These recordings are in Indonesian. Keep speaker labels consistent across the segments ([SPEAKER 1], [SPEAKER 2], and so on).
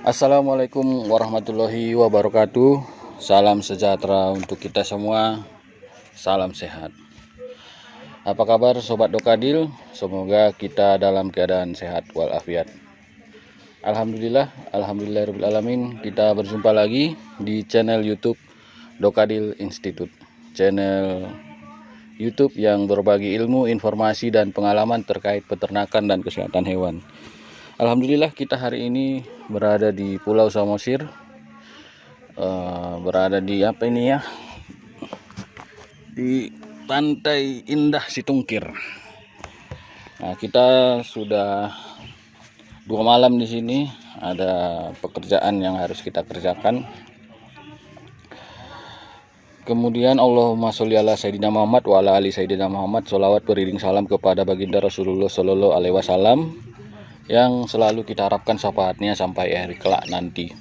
[SPEAKER 1] Assalamualaikum warahmatullahi wabarakatuh. Salam sejahtera untuk kita semua. Salam sehat. Apa kabar Sobat Dokadil? Semoga kita dalam keadaan sehat walafiat. Alhamdulillahirabbil alamin. Kita berjumpa lagi di channel YouTube Dokadil Institute. Channel YouTube yang berbagi ilmu, informasi dan pengalaman terkait peternakan dan kesehatan hewan. Alhamdulillah kita hari ini berada di Pulau Samosir, berada di di Pantai Indah Situngkir. Nah, kita sudah 2 malam di sini, ada pekerjaan yang harus kita kerjakan. Kemudian Allahumma sholli ala Sayyidina Muhammad wa ala ali Sayyidina Muhammad. Sholawat beriring salam kepada baginda Rasulullah Shallallahu Alaihi Wasallam yang selalu kita harapkan syafaatnya sampai hari kelak nanti.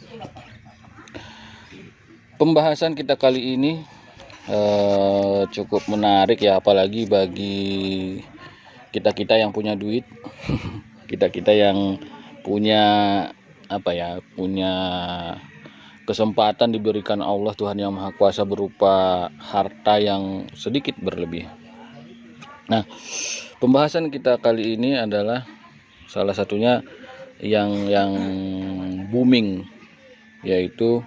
[SPEAKER 1] Pembahasan kita kali ini cukup menarik ya, apalagi bagi kita yang punya duit, kita yang punya punya kesempatan diberikan Allah Tuhan Yang Maha Kuasa berupa harta yang sedikit berlebih. Nah, pembahasan kita kali ini adalah salah satunya yang booming, yaitu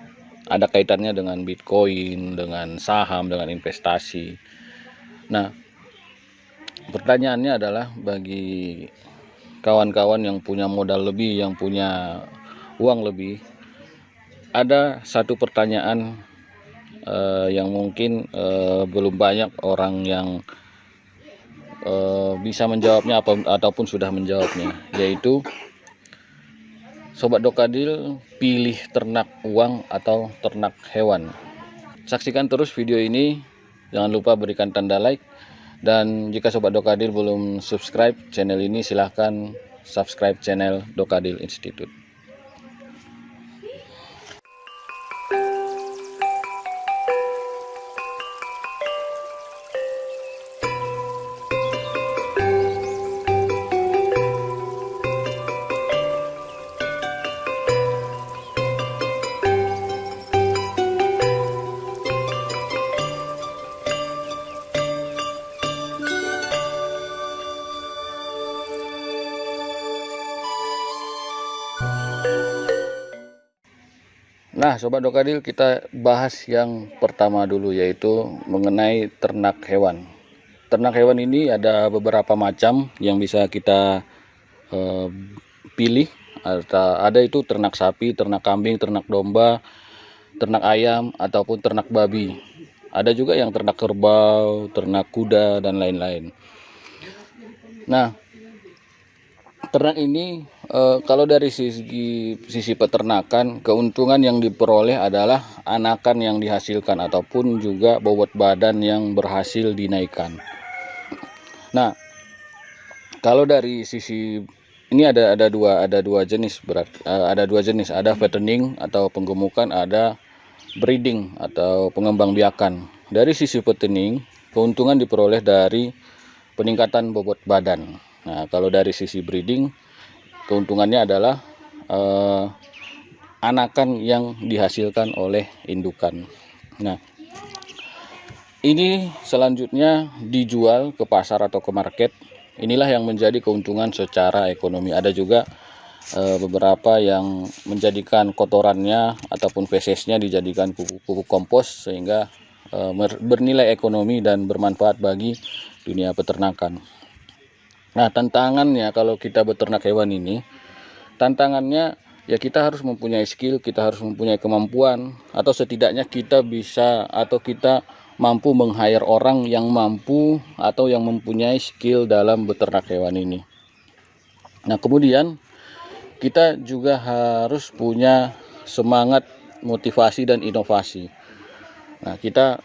[SPEAKER 1] ada kaitannya dengan Bitcoin, dengan saham, dengan investasi. Nah, pertanyaannya adalah bagi kawan-kawan yang punya modal lebih, yang punya uang lebih, ada satu pertanyaan yang mungkin belum banyak orang yang bisa menjawabnya ataupun sudah menjawabnya, yaitu Sobat Dokadil pilih ternak uang atau ternak hewan. Saksikan terus video ini, jangan lupa berikan tanda like, dan jika Sobat Dokadil belum subscribe channel ini, silahkan subscribe channel Dokadil Institute. Nah, Sobat Dokadil, kita bahas yang pertama dulu, yaitu mengenai ternak hewan. Ternak hewan ini ada beberapa macam yang bisa kita pilih. Ada itu ternak sapi, ternak kambing, ternak domba, ternak ayam, ataupun ternak babi. Ada juga yang ternak kerbau, ternak kuda, dan lain-lain. Nah, ternak ini kalau dari sisi peternakan, keuntungan yang diperoleh adalah anakan yang dihasilkan ataupun juga bobot badan yang berhasil dinaikkan. Nah, kalau dari sisi ini ada dua jenis, ada fattening atau penggemukan, ada breeding atau pengembangbiakan. Dari sisi fattening, keuntungan diperoleh dari peningkatan bobot badan. Nah, kalau dari sisi breeding, keuntungannya adalah anakan yang dihasilkan oleh indukan. Nah, ini selanjutnya dijual ke pasar atau ke market. Inilah yang menjadi keuntungan secara ekonomi. Ada juga beberapa yang menjadikan kotorannya ataupun fesesnya dijadikan pupuk kompos, sehingga bernilai ekonomi dan bermanfaat bagi dunia peternakan. Nah, tantangannya kalau kita beternak hewan ini, tantangannya ya kita harus mempunyai skill, kita harus mempunyai kemampuan, atau setidaknya kita bisa atau kita mampu meng-hire orang yang mampu atau yang mempunyai skill dalam beternak hewan ini. Nah, kemudian kita juga harus punya semangat, motivasi, dan inovasi. Nah, kita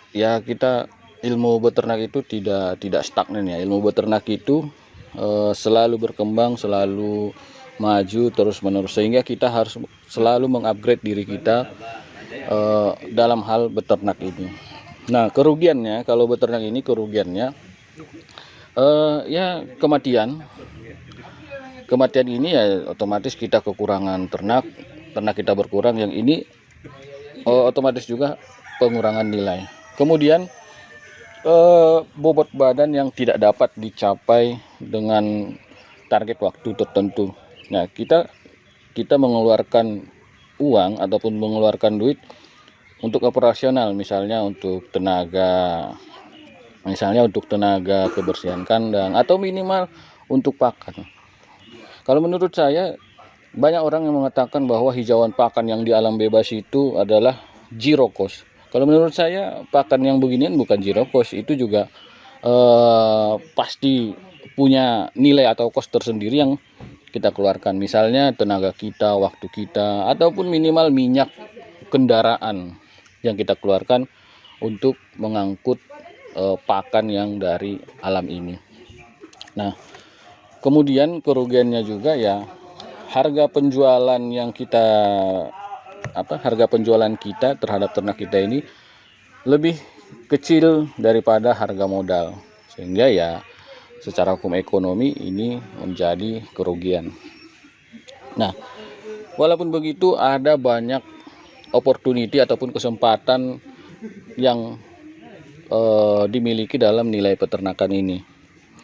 [SPEAKER 1] ilmu beternak itu tidak stagnan ya. Ilmu beternak itu selalu berkembang, selalu maju terus-menerus, sehingga kita harus selalu mengupgrade diri kita dalam hal beternak ini. Nah, kerugiannya kalau beternak ini, kerugiannya Ya kematian ini ya otomatis kita kekurangan ternak kita berkurang, yang ini otomatis juga pengurangan nilai. Kemudian bobot badan yang tidak dapat dicapai dengan target waktu tertentu. Nah, kita mengeluarkan uang ataupun mengeluarkan duit untuk operasional, misalnya untuk tenaga kebersihan kandang atau minimal untuk pakan. Kalau menurut saya, banyak orang yang mengatakan bahwa hijauan pakan yang di alam bebas itu adalah zero cost. Kalau menurut saya, pakan yang beginian bukan zero cost, itu juga pasti punya nilai atau cost tersendiri yang kita keluarkan. Misalnya tenaga kita, waktu kita, ataupun minimal minyak kendaraan yang kita keluarkan untuk mengangkut pakan yang dari alam ini. Nah, kemudian kerugiannya juga ya harga penjualan kita terhadap ternak kita ini lebih kecil daripada harga modal, sehingga ya secara hukum ekonomi ini menjadi kerugian. Nah, walaupun begitu ada banyak opportunity ataupun kesempatan yang dimiliki dalam nilai peternakan ini.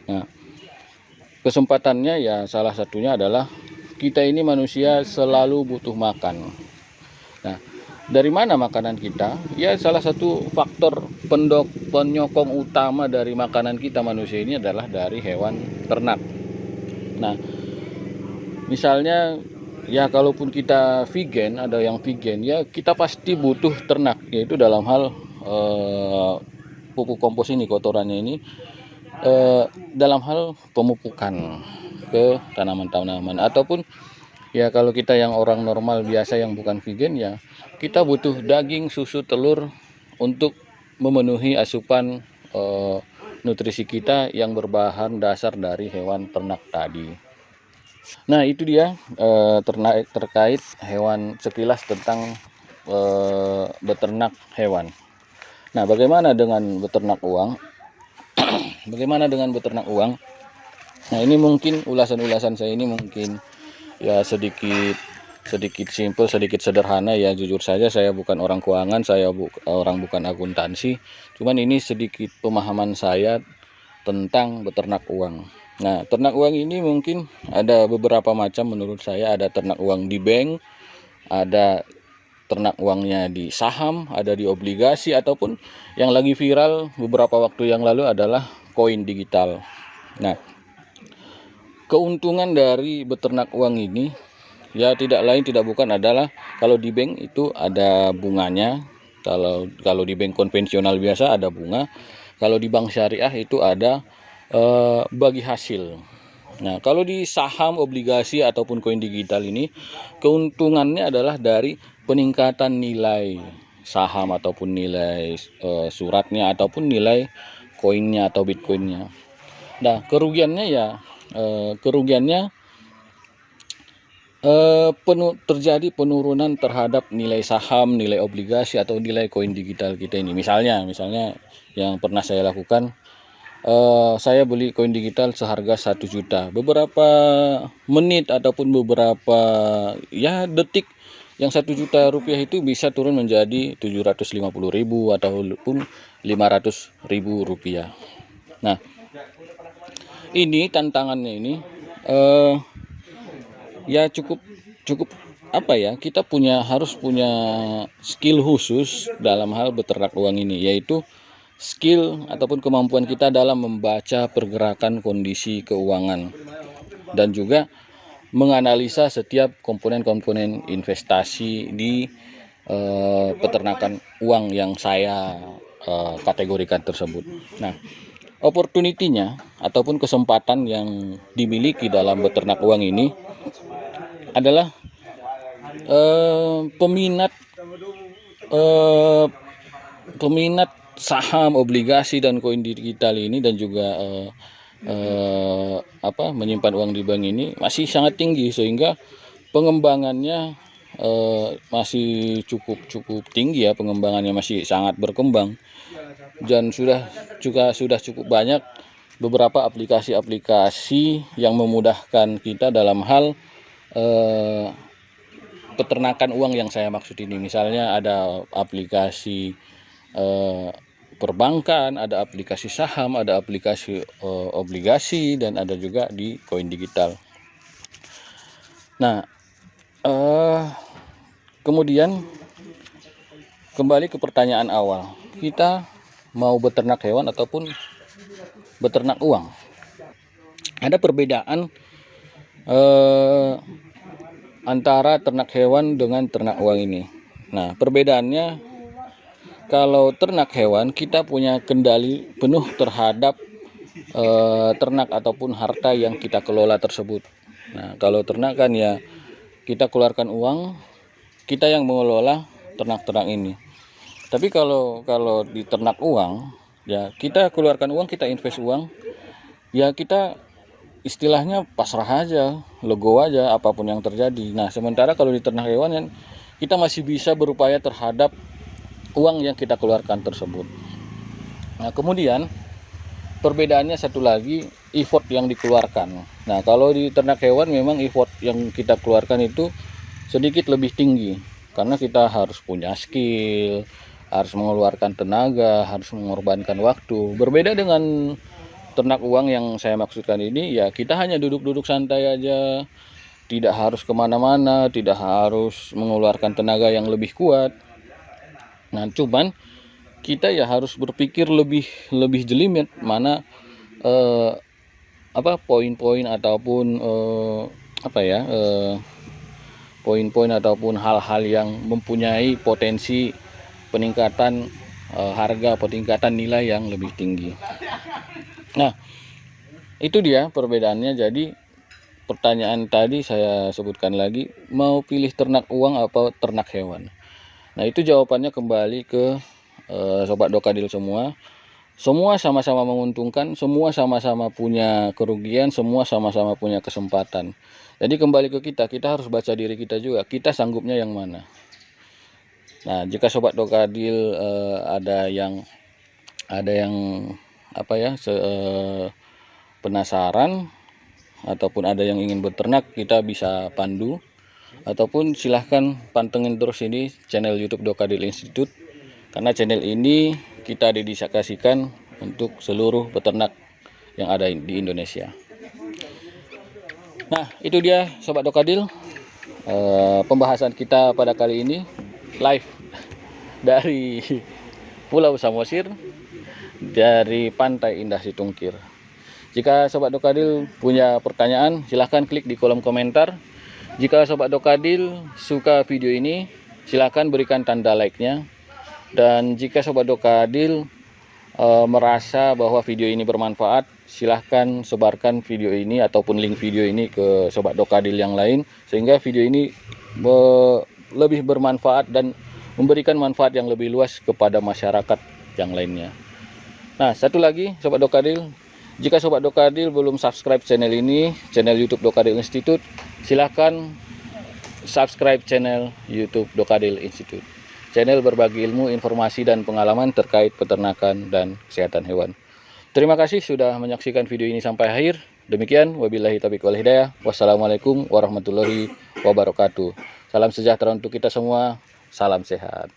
[SPEAKER 1] Nah, kesempatannya ya salah satunya adalah kita ini manusia selalu butuh makan. Nah, dari mana makanan kita? Ya salah satu faktor penyokong utama dari makanan kita manusia ini adalah dari hewan ternak. Nah, misalnya ya kalaupun kita vegan, ada yang vegan, ya kita pasti butuh ternak, yaitu dalam hal pupuk kompos ini, kotorannya ini, dalam hal pemupukan ke tanaman-tanaman. Ataupun ya kalau kita yang orang normal biasa yang bukan vegan, ya kita butuh daging, susu, telur untuk memenuhi asupan nutrisi kita yang berbahan dasar dari hewan ternak tadi. Nah, itu dia terkait hewan, sekilas tentang beternak hewan. Nah, bagaimana dengan beternak uang? Bagaimana dengan beternak uang? Nah, ini mungkin ulasan-ulasan saya ini mungkin ya sedikit simpel, sedikit sederhana ya. Jujur saja saya bukan orang keuangan, saya bukan akuntansi. Cuman ini sedikit pemahaman saya tentang beternak uang. Nah, ternak uang ini mungkin ada beberapa macam menurut saya. Ada ternak uang di bank, ada ternak uangnya di saham, ada di obligasi, ataupun yang lagi viral beberapa waktu yang lalu adalah koin digital. Nah, keuntungan dari beternak uang ini ya tidak lain tidak bukan adalah kalau di bank itu ada bunganya. Kalau di bank konvensional biasa ada bunga. Kalau di bank syariah itu ada bagi hasil. Nah, kalau di saham, obligasi ataupun koin digital ini, keuntungannya adalah dari peningkatan nilai saham ataupun nilai suratnya ataupun nilai koinnya atau bitcoinnya. Nah, kerugiannya terjadi penurunan terhadap nilai saham, nilai obligasi atau nilai koin digital kita ini. Misalnya yang pernah saya lakukan, saya beli koin digital seharga 1 juta. Beberapa menit ataupun beberapa detik, yang 1 juta rupiah itu bisa turun menjadi 750.000 ataupun 500.000 rupiah. Nah, ini tantangannya ini ya cukup kita harus punya skill khusus dalam hal beternak uang ini, yaitu skill ataupun kemampuan kita dalam membaca pergerakan kondisi keuangan dan juga menganalisa setiap komponen-komponen investasi di peternakan uang yang saya kategorikan tersebut. Nah, opportunity-nya ataupun kesempatan yang dimiliki dalam beternak uang ini adalah peminat saham, obligasi dan koin digital ini dan juga menyimpan uang di bank ini masih sangat tinggi, sehingga pengembangannya masih cukup tinggi ya, pengembangannya masih sangat berkembang dan sudah cukup banyak beberapa aplikasi-aplikasi yang memudahkan kita dalam hal peternakan uang yang saya maksud ini. Misalnya ada aplikasi perbankan, ada aplikasi saham, ada aplikasi obligasi, dan ada juga di koin digital. Nah, kemudian kembali ke pertanyaan awal, kita mau beternak hewan ataupun beternak uang. Ada perbedaan antara ternak hewan dengan ternak uang ini. Nah, perbedaannya, kalau ternak hewan kita punya kendali penuh terhadap ternak ataupun harta yang kita kelola tersebut. Nah, kalau ternak kan ya kita keluarkan uang, kita yang mengelola ternak-ternak ini. Tapi kalau di ternak uang, ya kita keluarkan uang, kita invest uang, ya kita istilahnya pasrah aja, legowo aja apapun yang terjadi. Nah, sementara kalau di ternak hewan kan kita masih bisa berupaya terhadap uang yang kita keluarkan tersebut. Nah, kemudian perbedaannya satu lagi, effort yang dikeluarkan. Nah, kalau di ternak hewan memang effort yang kita keluarkan itu sedikit lebih tinggi, karena kita harus punya skill, harus mengeluarkan tenaga, harus mengorbankan waktu. Berbeda dengan ternak uang yang saya maksudkan ini, ya kita hanya duduk-duduk santai aja, tidak harus kemana-mana, tidak harus mengeluarkan tenaga yang lebih kuat. Nah, cuman kita ya harus berpikir lebih jelimet mana poin-poin ataupun poin-poin ataupun hal-hal yang mempunyai potensi peningkatan harga, peningkatan nilai yang lebih tinggi. Nah, itu dia perbedaannya. Jadi pertanyaan tadi saya sebutkan lagi, mau pilih ternak uang atau ternak hewan? Nah, itu jawabannya kembali ke Sobat Dokadil semua. Semua sama-sama menguntungkan, semua sama-sama punya kerugian, semua sama-sama punya kesempatan. Jadi kembali ke kita harus baca diri kita juga, kita sanggupnya yang mana. Nah, jika Sobat Dokadil ada yang penasaran ataupun ada yang ingin beternak, kita bisa pandu, ataupun silahkan pantengin terus ini channel YouTube Dokadil Institute, karena channel ini kita dedikasikan untuk seluruh peternak yang ada di Indonesia. Nah, itu dia Sobat Dokadil, pembahasan kita pada kali ini live dari Pulau Samosir, dari Pantai Indah Situngkir. Jika Sobat Dokadil punya pertanyaan, silahkan klik di kolom komentar. Jika Sobat Dokadil suka video ini, silahkan berikan tanda like-nya. Dan jika Sobat Dokadil merasa bahwa video ini bermanfaat, silahkan sebarkan video ini ataupun link video ini ke Sobat Dokadil yang lain, sehingga video ini lebih bermanfaat dan memberikan manfaat yang lebih luas kepada masyarakat yang lainnya. Nah, satu lagi Sobat Dokadil, jika Sobat Dokadil belum subscribe channel ini, channel YouTube Dokadil Institute, silahkan subscribe channel YouTube Dokadil Institute. Channel berbagi ilmu, informasi, dan pengalaman terkait peternakan dan kesehatan hewan. Terima kasih sudah menyaksikan video ini sampai akhir. Demikian, wabillahi taufiq wal hidayah. Wassalamualaikum warahmatullahi wabarakatuh. Salam sejahtera untuk kita semua. Salam sehat.